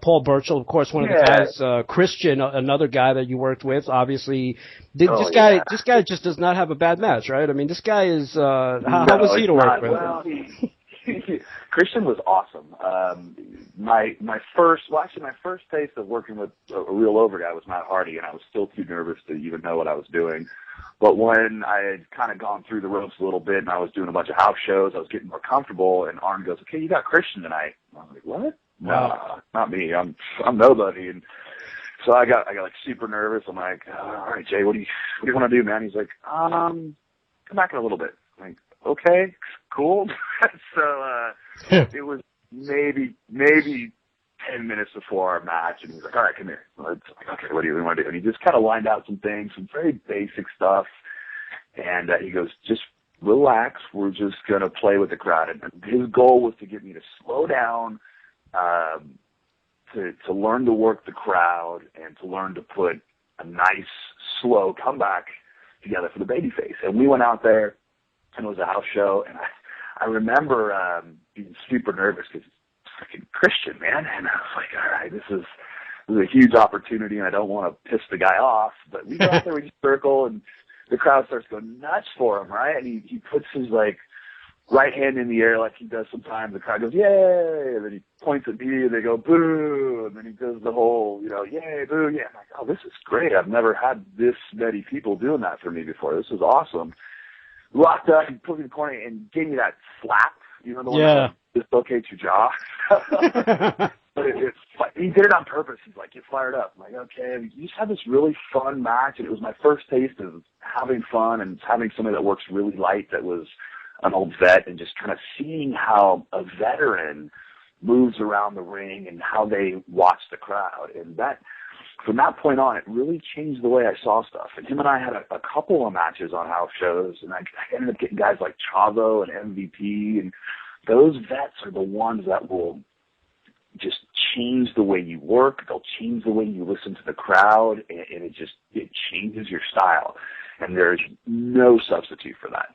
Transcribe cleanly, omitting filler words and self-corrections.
Paul Birchall, of course, one of the guys. Christian, another guy that you worked with, obviously. This guy just does not have a bad match, right? I mean, this guy is. How was he to work with? Well, Christian was awesome. My first taste of working with a real over guy was Matt Hardy, and I was still too nervous to even know what I was doing. But when I had kind of gone through the ropes a little bit and I was doing a bunch of house shows, I was getting more comfortable, and Arn goes, "Okay, you got Christian tonight." And I was like, "What? No, not me. I'm nobody." And so I got like super nervous. I'm like, "All right, Jay, what do you want to do, man?" He's like, "Come back in a little bit." I'm like, "Okay, cool." So it was maybe 10 minutes before our match, and he's like, "All right, come here." It's like, "Okay, what do you want to do?" And he just kind of lined out some things, some very basic stuff, and he goes, "Just relax. We're just gonna play with the crowd." And his goal was to get me to slow down, to learn to work the crowd, and to learn to put a nice, slow comeback together for the babyface. And we went out there, and it was a house show, and I remember being super nervous because freaking Christian, man. And I was like, all right, this is a huge opportunity, and I don't want to piss the guy off. But we go out there, we circle, and the crowd starts going nuts for him, right? And he puts his, like, right hand in the air like he does sometimes. The crowd goes, yay! And then he points at me, and they go, boo! And then he does the whole, yay, boo, yeah. I'm like, oh, this is great. I've never had this many people doing that for me before. This is awesome. Locked up, he put me in the corner and gave me that slap, the one that dislocates your jaw. But he did it on purpose. He's like, get fired up. I'm like, okay. And you just had this really fun match, and it was my first taste of having fun and having somebody that works really light that was an old vet, and just kind of seeing how a veteran moves around the ring and how they watch the crowd. And that, from that point on, it really changed the way I saw stuff. And him and I had a couple of matches on house shows, and I ended up getting guys like Chavo and MVP, and those vets are the ones that will just change the way you work. They'll change the way you listen to the crowd, and it changes your style. And there's no substitute for that.